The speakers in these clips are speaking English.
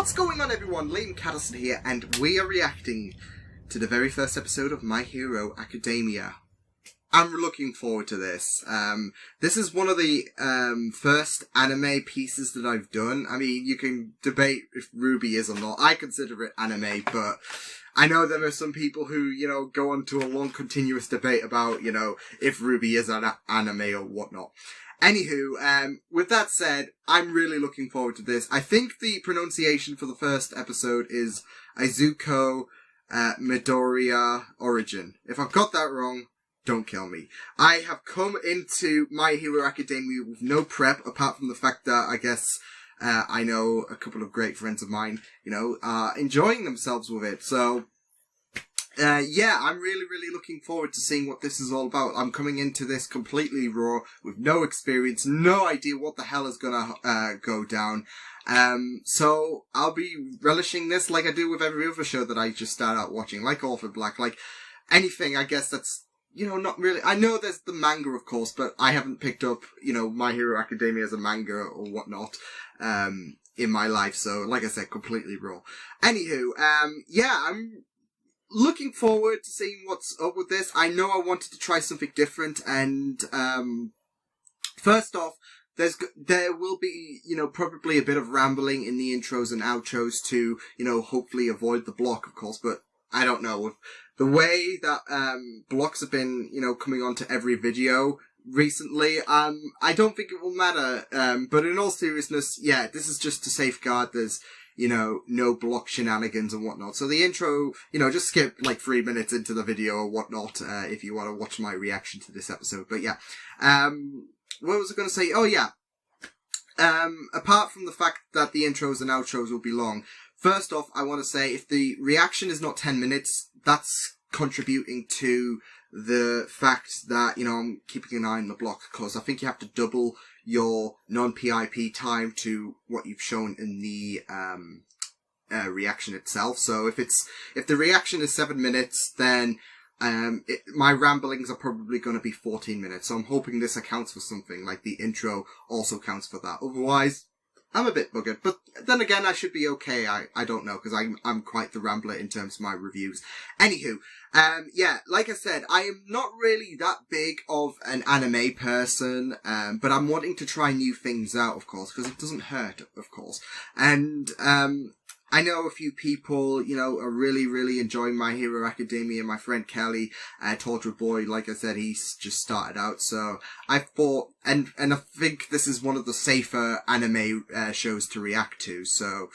What's going on, everyone? Liam Catterson here, and we are reacting to the very first episode of My Hero Academia. I'm looking forward to this. This is one of the first anime pieces that I've done. I mean, you can debate if Ruby is or not. I consider it anime, but I know there are some people who, go on to a long continuous debate about, if Ruby is an anime or whatnot. Anywho, with that said, I'm really looking forward to this. I think the pronunciation for the first episode is Izuku Midoriya Origin. If I've got that wrong, don't kill me. I have come into My Hero Academia with no prep, apart from the fact that I guess I know a couple of great friends of mine, are enjoying themselves with it. So, yeah, I'm really looking forward to seeing what this is all about. I'm coming into this completely raw, with no experience, no idea what the hell is gonna go down. So I'll be relishing this like I do with every other show that I just start out watching, like Orphan Black, like anything, I guess that's, not really. I know there's the manga, of course, but I haven't picked up, My Hero Academia as a manga or whatnot, in my life. So, like I said, completely raw. Anywho, yeah, I'm looking forward to seeing what's up with this. I know I wanted to try something different, and, first off, there will be, probably a bit of rambling in the intros and outros to, hopefully avoid the block, of course, but I don't know. With the way that, blocks have been, coming onto every video recently, I don't think it will matter. But in all seriousness, yeah, this is just to safeguard there's, no block shenanigans and whatnot. So the intro, just skip like 3 minutes into the video or whatnot, if you want to watch my reaction to this episode. But yeah, what was I going to say? Oh yeah. Apart from the fact that the intros and outros will be long, first off, I want to say if the reaction is not 10 minutes, that's contributing to the fact that, I'm keeping an eye on the block, because I think you have to double your non-PIP time to what you've shown in the reaction itself. So if the reaction is 7 minutes, then my ramblings are probably going to be 14 minutes. So I'm hoping this accounts for something, like the intro also counts for that. Otherwise, I'm a bit buggered, but then again, I should be okay. I don't know, because I'm quite the rambler in terms of my reviews. Anywho, yeah, like I said, I am not really that big of an anime person, but I'm wanting to try new things out, of course, because it doesn't hurt, of course. And, I know a few people, are really enjoying My Hero Academia. My friend Kelly, Torture Boy, like I said, he's just started out. So I thought, and I think this is one of the safer anime shows to react to. So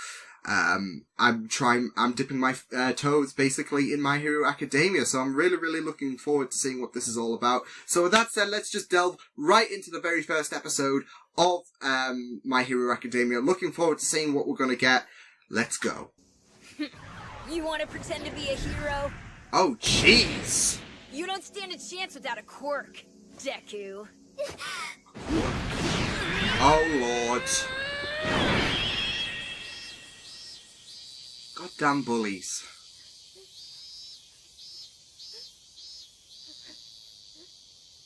I'm dipping my toes basically in My Hero Academia. So I'm really looking forward to seeing what this is all about. So with that said, let's just delve right into the very first episode of My Hero Academia. Looking forward to seeing what we're gonna get. Let's go. You want to pretend to be a hero? Oh, jeez. You don't stand a chance without a quirk, Deku. Oh, Lord. Goddamn bullies.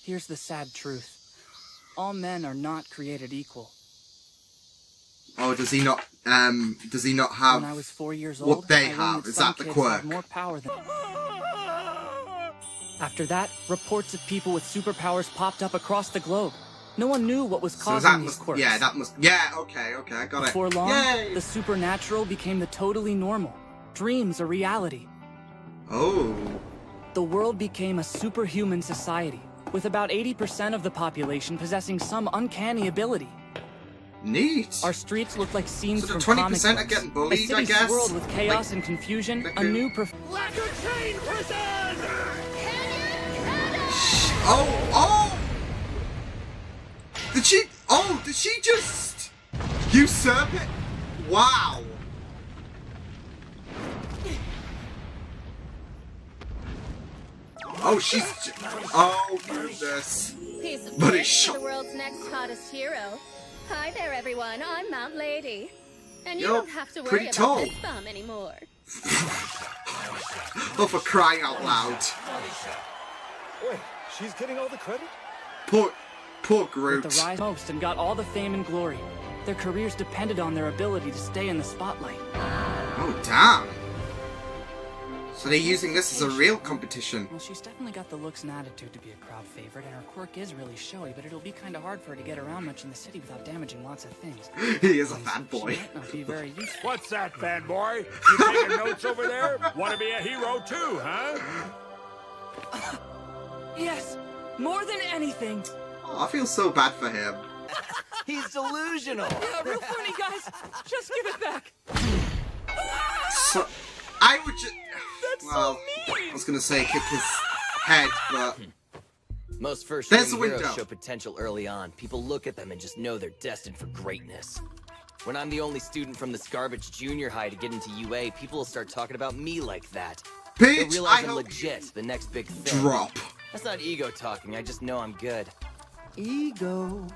Here's the sad truth. All men are not created equal. Oh, does he not have when I was 4 years what old, they I learned have? that Is some that the kids quirk? have more power than... After that, reports of people with superpowers popped up across the globe. No one knew what was causing these quirks. Yeah, okay, I got it. Before long, Yay! the supernatural became the totally normal. Dreams are reality. Oh. The world became a superhuman society, with about 80% of the population possessing some uncanny ability. Neat. Our streets look like scenes So the from 20% comic are books. getting bullied, a city I guess? swirled with chaos and confusion. A new Lacquer chain prison! Oh! Did she just usurp it? Wow. Oh, oh, goodness. Piece of But cake it's for the world's next hottest hero. Hi there, everyone. I'm Mount Lady. And you You're don't have to pretty worry tall. about this bomb anymore. Oh, for crying out loud. Wait, she's getting all the credit? Poor Groot. the rise most and got all the fame and glory. Their careers depended on their ability to stay in the spotlight. Oh, damn. So they're using this as a real competition. Well, she's definitely got the looks and attitude to be a crowd favorite, and her quirk is really showy, but it'll be kind of hard for her to get around much in the city without damaging lots of things. He is a fanboy. She might not be very useful. What's that, fanboy? You taking notes over there? Want to be a hero too, huh? Yes, more than anything. Oh, I feel so bad for him. He's delusional. Yeah, real funny, guys. Just give it back. So, I would just... That's Well, so mean. I was gonna say kick his head, but... Most first There's year the heroes window. show potential early on. People look at them and just know they're destined for greatness. When I'm the only student from this garbage junior high to get into UA, people will start talking about me like that. They'll Bitch, I realize I'm hope legit, the next big thing. drop. That's not ego talking, I just know I'm good. Ego.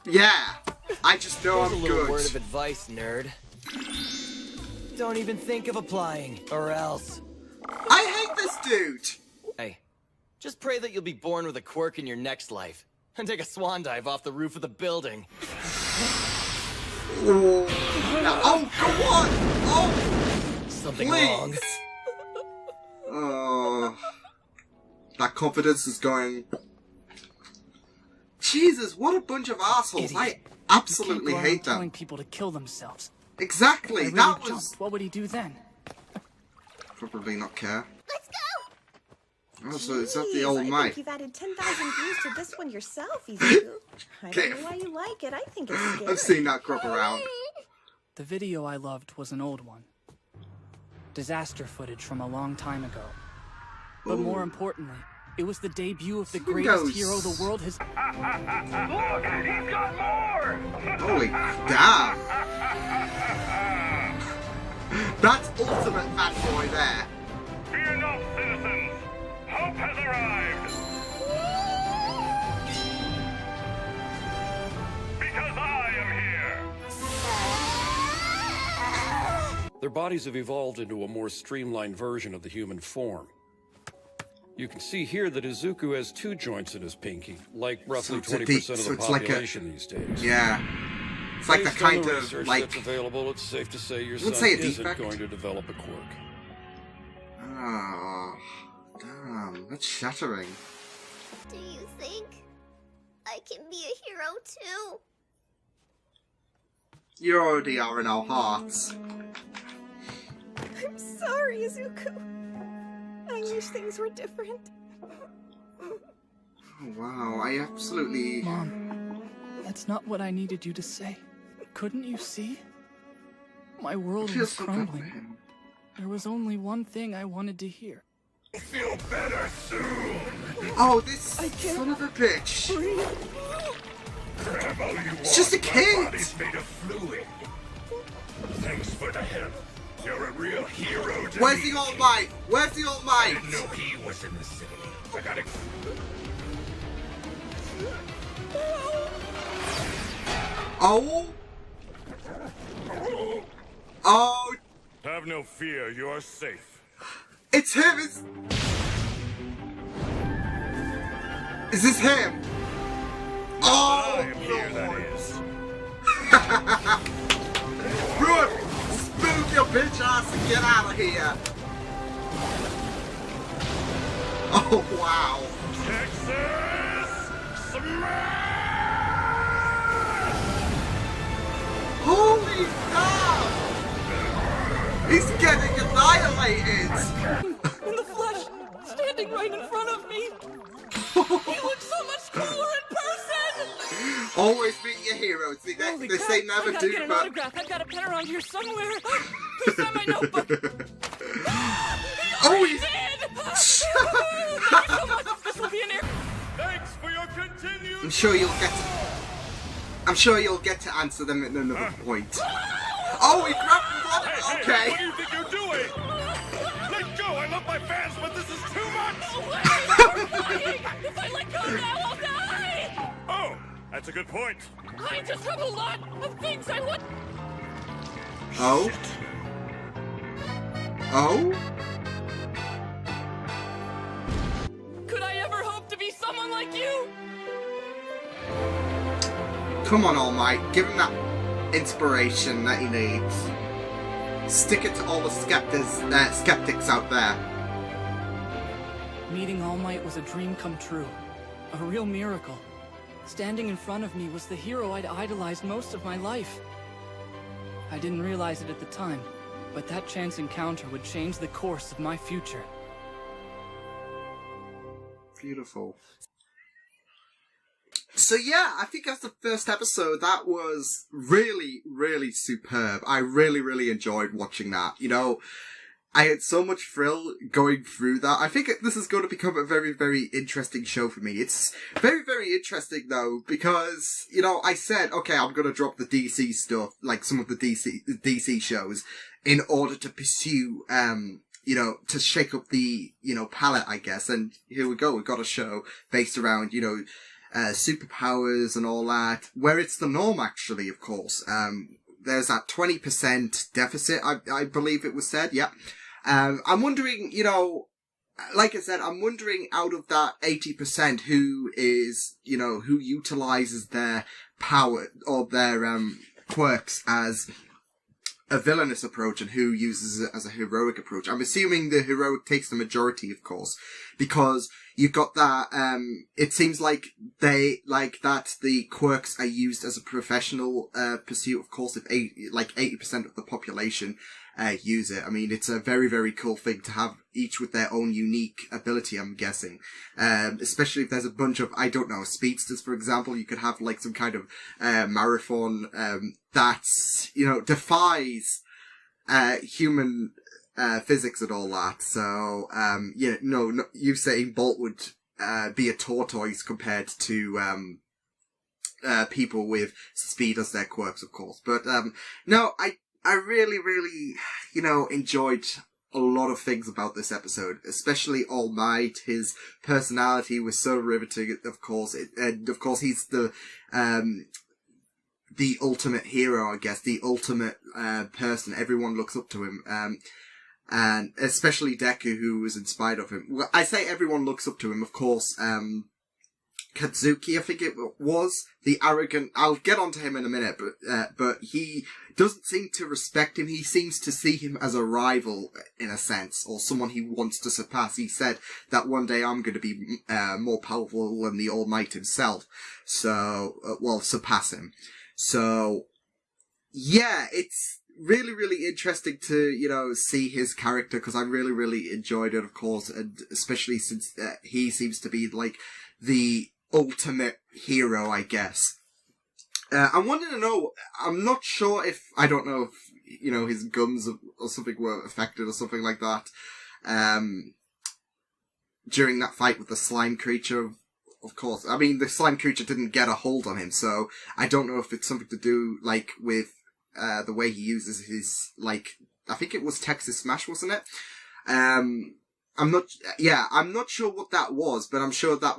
Yeah, I just know Here's I'm a little good. word of advice, nerd. Don't even think of applying, or else. I hate this dude! Hey, just pray that you'll be born with a quirk in your next life. And take a swan dive off the roof of the building. Oh, oh come on! Oh, Something please! wrong. Oh, that confidence is going... Jesus, what a bunch of assholes! I Idiot. absolutely You can't go hate around telling them. people to kill themselves. Exactly, If they that really was... jumped, what would he do then? Probably not care. Let's go! Oh, so is that the Jeez, old I mate? think you've added 10,000 views to this one yourself, Izuku. I Okay. don't know why you like it. I think it's scary. I've seen that crop around. The video I loved was an old one. Disaster footage from a long time ago. But more Ooh. importantly, it was the debut of the Windows. greatest hero the world has... Look, he's got more! Holy damn! That's ultimate fanboy there. Fear not, citizens! Hope has arrived! Because I am here! Their bodies have evolved into a more streamlined version of the human form. You can see here that Izuku has 2 joints in his pinky, like roughly it's a 20% deep- of so the it's like a- population these days. Yeah. It's like the Based on kind of, research like... that's available, it's safe to say your wouldn't son say a isn't defect. going to develop a quirk. Oh, damn, that's shattering. Do you think I can be a hero too? You already are in our hearts. I'm sorry, Izuku. I wish things were different. Oh, wow, I absolutely... Mom, that's not what I needed you to say. Couldn't you see? My world I feel was so bad for crumbling. him. There was only one thing I wanted to hear. Feel better soon! Oh, this son of a bitch. Grab all you want. It's just a My kid. body's made of fluid. Thanks for the help. You're a real hero to Where's me. the All Might? Where's the All I Might? didn't know he was in the city. I gotta... Oh? Oh, Have no fear, you're safe. it's him! Is this him? I Oh, am here, that is. Run! Spook your bitch ass and get out of here! Oh, wow. Texas! Smash! Holy cow! He's getting annihilated! In the flesh, standing right in front of me. He looks so much cooler in person. Always meet your heroes. See, Holy they crap, say I never gotta do, get an but... autograph. I've got a pen around here somewhere. Please sign my notebook. Oh, he's... Thank you so much. This will be an air. Thanks for your continued... I'm sure you'll get to answer them at another point. Oh, he grabbed Hey, me. what Okay. do you think you're doing? Let go! I love my fans, but this is too much! If I let go now, I'll die. Oh, that's a good point. I just have a lot of things I want. Oh? Oh? Could I ever hope to be someone like you? Come on, All Might. Give him that... inspiration that he needs. Stick it to all the skeptics out there. Meeting All Might was a dream come true. A real miracle. Standing in front of me was the hero I'd idolized most of my life. I didn't realize it at the time, but that chance encounter would change the course of my future. Beautiful. So yeah, I think as the first episode, that was really, really superb. I really, really enjoyed watching that. You know, I had so much thrill going through that. I think this is going to become a very, very interesting show for me. It's very, very interesting though, because, you know, I said, okay, I'm going to drop the DC stuff, like some of the DC shows, in order to pursue, you know, to shake up the, you know, palette, I guess. And here we go. We've got a show based around, you know, superpowers and all that, where it's the norm, actually, of course. There's that 20% deficit, I believe it was said, yeah. I'm wondering, you know, like I said, I'm wondering out of that 80% who is, you know, who utilizes their power or their, quirks as a villainous approach and who uses it as a heroic approach. I'm assuming the heroic takes the majority, of course, because you've got that, it seems like the quirks are used as a professional, pursuit, of course, if 80% of the population, use it. I mean, it's a very, very cool thing to have each with their own unique ability, I'm guessing. Especially if there's a bunch of, I don't know, speedsters, for example, you could have like some kind of, marathon, that's, you know, defies, human, physics and all that. So, yeah, no, Usain Bolt would, be a tortoise compared to, people with speed as their quirks, of course. But, no, I really, really, you know, enjoyed a lot of things about this episode, especially All Might. His personality was so riveting, of course, and of course he's the ultimate hero, I guess, the ultimate, person. Everyone looks up to him, and especially Deku, who was inspired of him. Well, I say everyone looks up to him, of course, Katsuki, I think it was, the arrogant, I'll get onto him in a minute, but he doesn't seem to respect him. He seems to see him as a rival, in a sense, or someone he wants to surpass. He said that one day I'm going to be, more powerful than the All Might himself. So, surpass him. So, yeah, it's really, really interesting to, you know, see his character, because I really, really enjoyed it, of course, and especially since he seems to be, like, the ultimate hero, I guess. I wanted to know, I'm not sure if, I don't know if, you know, his gums or something were affected or something like that, during that fight with the slime creature, of course. I mean, the slime creature didn't get a hold on him, so I don't know if it's something to do, like, with, the way he uses his, like, I think it was Texas Smash, wasn't it? I'm not sure what that was, but I'm sure that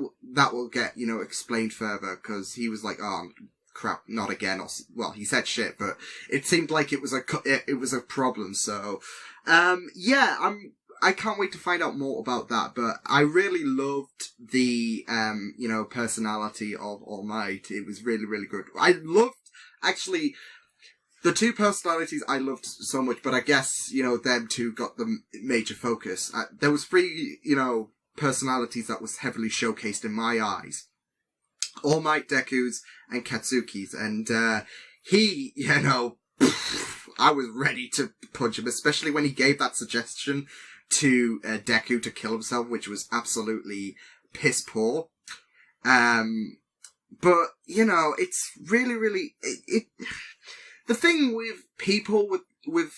will get, you know, explained further, because he was like, oh, crap, not again, or, well, he said shit, but it seemed like it was a problem, so, yeah, I can't wait to find out more about that, but I really loved the, you know, personality of All Might. It was really, really good. I loved, actually, the two personalities I loved so much, but I guess, you know, them two got the major focus. There was three, you know, personalities that was heavily showcased in my eyes. All Might, Deku's, and Katsuki's. And, he, you know, I was ready to punch him, especially when he gave that suggestion to, Deku to kill himself, which was absolutely piss poor. But, you know, it's really, really, the thing with people with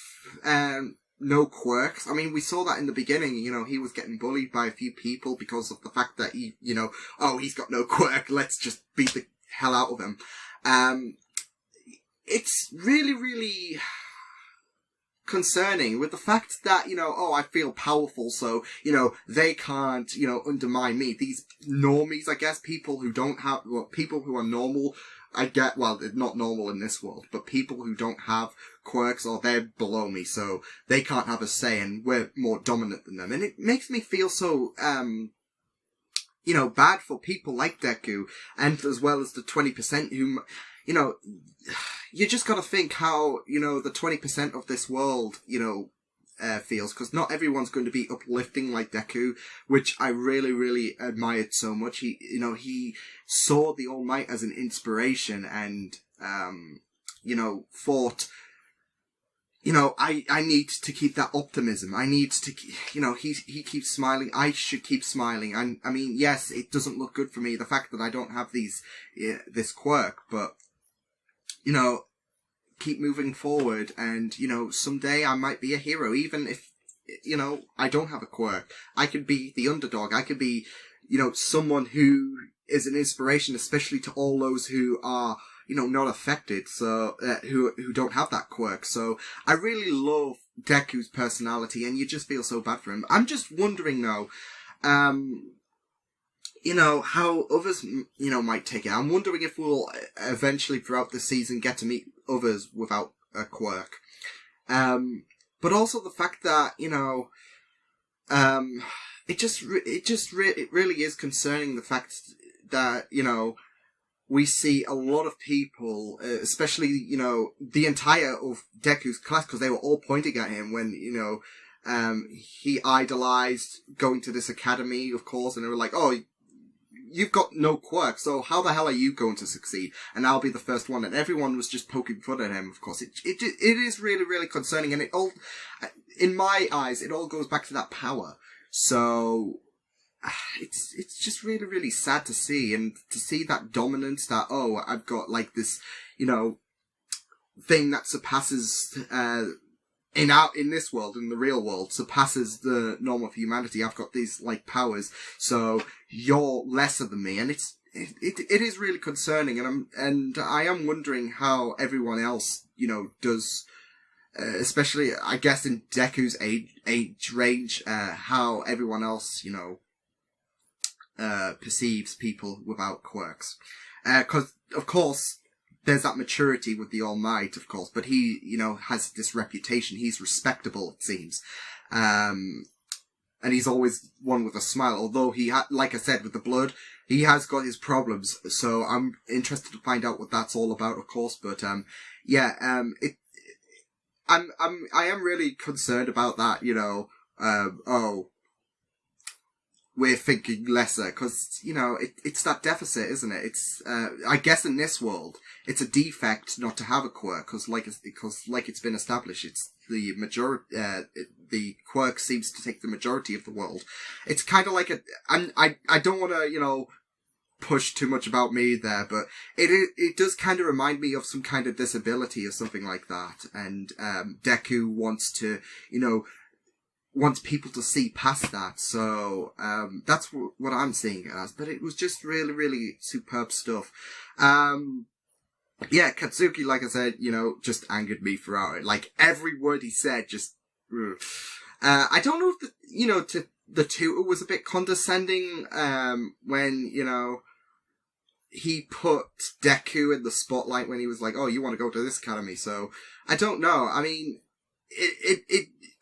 no quirks, I mean, we saw that in the beginning, you know, he was getting bullied by a few people because of the fact that he, you know, oh, he's got no quirk, let's just beat the hell out of him. It's really, really concerning with the fact that, you know, oh, I feel powerful, so, you know, they can't, you know, undermine me. These normies, I guess, people who don't have, well, people who are normal, I get, well, not normal in this world, but people who don't have quirks, or they're below me, so they can't have a say, and we're more dominant than them. And it makes me feel so, you know, bad for people like Deku, and as well as the 20% who, you know, you just got to think how, you know, the 20% of this world, you know, feels, because not everyone's going to be uplifting like Deku, which I really, really admired so much. He, you know, he saw the All Might as an inspiration and, you know, thought, you know, I need to keep that optimism. I need to, you know, he keeps smiling. I should keep smiling. I mean, yes, it doesn't look good for me, the fact that I don't have this quirk, but, you know, keep moving forward, and, you know, someday I might be a hero, even if, you know, I don't have a quirk. I could be the underdog. I could be, you know, someone who is an inspiration, especially to all those who are, you know, not affected, so, who don't have that quirk. So, I really love Deku's personality, and you just feel so bad for him. I'm just wondering, though, you know, how others, you know, might take it. I'm wondering if we'll eventually, throughout the season, get to meet others without a quirk. But also the fact that, you know, it really is concerning, the fact that, you know, we see a lot of people, especially, you know, the entire of Deku's class, because they were all pointing at him when, you know, he idolized going to this academy, of course, and they were like, oh, you've got no quirk, so how the hell are you going to succeed? And I'll be the first one. And everyone was just poking fun at him, of course. It is really, really concerning. And it all, in my eyes, it all goes back to that power. So, it's just really, really sad to see. And to see that dominance, that, oh, I've got like this, you know, thing that surpasses, in this world, in the real world, surpasses the norm of humanity. I've got these, like, powers, so you're lesser than me, and it is really concerning, and I am wondering how everyone else, you know, does, especially, I guess, in Deku's age range, how everyone else, you know, perceives people without quirks. 'Cause, of course, there's that maturity with the All Might, of course, but he, you know, has this reputation. He's respectable, it seems. And he's always one with a smile, although like I said, with the blood, he has got his problems, so I'm interested to find out what that's all about, of course, but, yeah, I am really concerned about that, you know, we're thinking lesser, because, you know, it's that deficit, isn't it? It's, I guess in this world, it's a defect not to have a quirk, because like it's been established, it's the majority, the quirk seems to take the majority of the world. It's kind of like I don't want to, you know, push too much about me there, but it does kind of remind me of some kind of disability or something like that, and, Deku wants to, you know, wants people to see past that, so, that's what I'm seeing it as, but it was just really, really superb stuff. Yeah, Katsuki, like I said, you know, just angered me throughout it. Like, every word he said just, I don't know if the tutor was a bit condescending, when, you know, he put Deku in the spotlight when he was like, oh, you want to go to this academy, so, I don't know, I mean,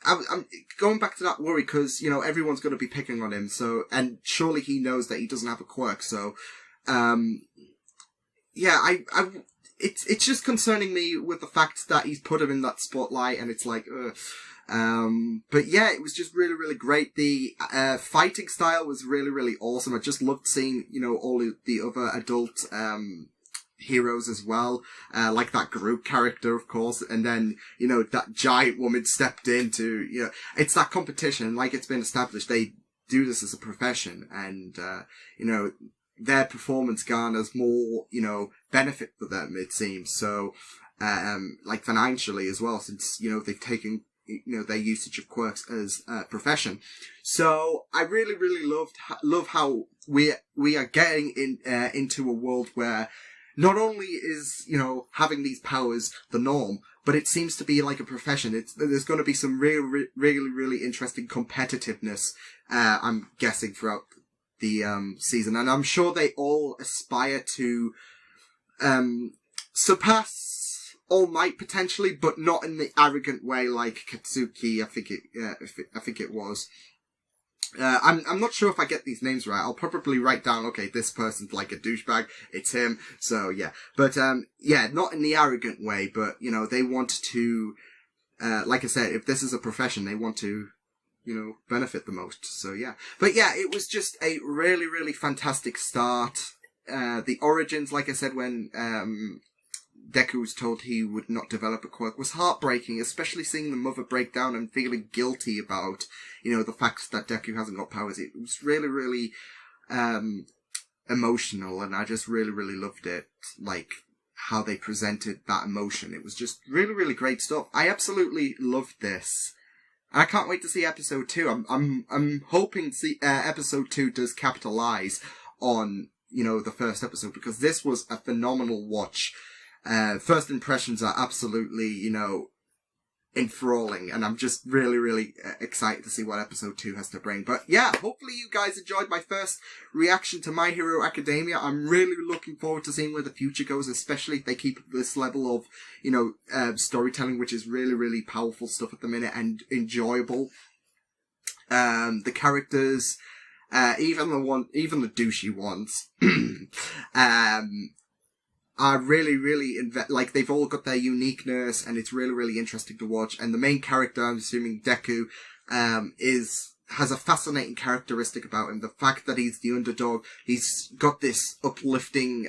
I'm going back to that worry, because, you know, everyone's going to be picking on him, so, and surely he knows that he doesn't have a quirk, so, yeah, it's just concerning me with the fact that he's put him in that spotlight, and it's like, but yeah, it was just really, really great. The, fighting style was really, really awesome. I just loved seeing, you know, all of the other adult, heroes as well, like that group character, of course, and then, you know, that giant woman stepped in to, you know, it's that competition, like it's been established, they do this as a profession, and, you know, their performance garners more, you know, benefit for them, it seems, so, like financially as well, since, you know, they've taken, you know, their usage of quirks as a profession. So, I really, really love how we are getting into a world where not only is, you know, having these powers the norm, but it seems to be like a profession. There's going to be some really, really interesting competitiveness, I'm guessing, throughout the, season. And I'm sure they all aspire to, surpass All Might potentially, but not in the arrogant way like Katsuki, I think it was. I'm not sure if I get these names right. I'll probably write down, okay, this person's like a douchebag, it's him, so yeah. But, yeah, not in the arrogant way, but, you know, they want to, like I said, if this is a profession, they want to, you know, benefit the most, so yeah. But yeah, it was just a really, really fantastic start. The origins, like I said, when, Deku was told he would not develop a quirk, was heartbreaking, especially seeing the mother break down and feeling guilty about, you know, the fact that Deku hasn't got powers. It was really, really, emotional, and I just really, really loved it, like, how they presented that emotion. It was just really, really great stuff. I absolutely loved this. I can't wait to see episode 2. I'm hoping episode 2 does capitalize on, you know, the first episode, because this was a phenomenal watch. First impressions are absolutely, you know, enthralling, and I'm just really, really excited to see what episode 2 has to bring. But yeah, hopefully you guys enjoyed my first reaction to My Hero Academia. I'm really looking forward to seeing where the future goes, especially if they keep this level of, you know, storytelling, which is really, really powerful stuff at the minute and enjoyable. The characters, even the douchey ones, are really, really, like, they've all got their uniqueness, and it's really, really interesting to watch. And the main character, I'm assuming Deku, has a fascinating characteristic about him. The fact that he's the underdog, he's got this uplifting,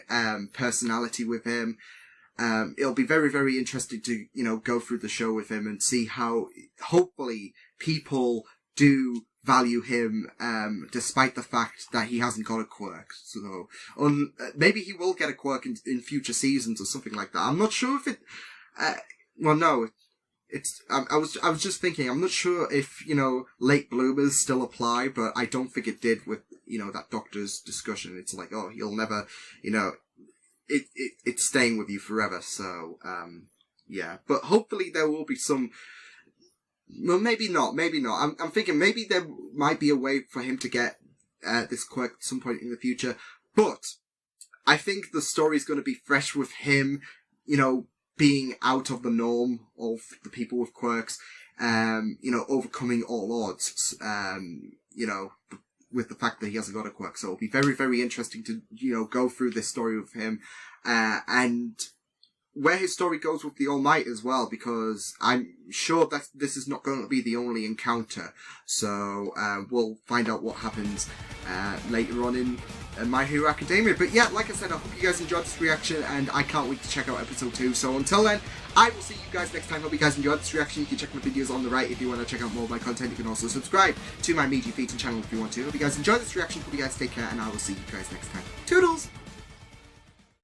personality with him. It'll be very, very interesting to, you know, go through the show with him and see how, hopefully, people do value him, despite the fact that he hasn't got a quirk. So, maybe he will get a quirk in future seasons or something like that. I'm not sure if it, well, no, I was just thinking, I'm not sure if, you know, late bloomers still apply, but I don't think it did with, you know, that doctor's discussion. It's like, oh, you'll never, you know, it's staying with you forever. So, yeah, but hopefully there will be some. Well, maybe not. I'm thinking maybe there might be a way for him to get this quirk at some point in the future. But I think the story's going to be fresh with him, you know, being out of the norm of the people with quirks, you know, overcoming all odds, you know, with the fact that he hasn't got a quirk. So it'll be very, very interesting to, you know, go through this story with him, and where his story goes with the All Might as well, because I'm sure that this is not going to be the only encounter. So, we'll find out what happens, later on in My Hero Academia. But yeah, like I said, I hope you guys enjoyed this reaction, and I can't wait to check out episode 2. So until then, I will see you guys next time. Hope you guys enjoyed this reaction. You can check my videos on the right if you want to check out more of my content. You can also subscribe to my Media Feature channel if you want to. Hope you guys enjoyed this reaction. Hope you guys take care, and I will see you guys next time. Toodles!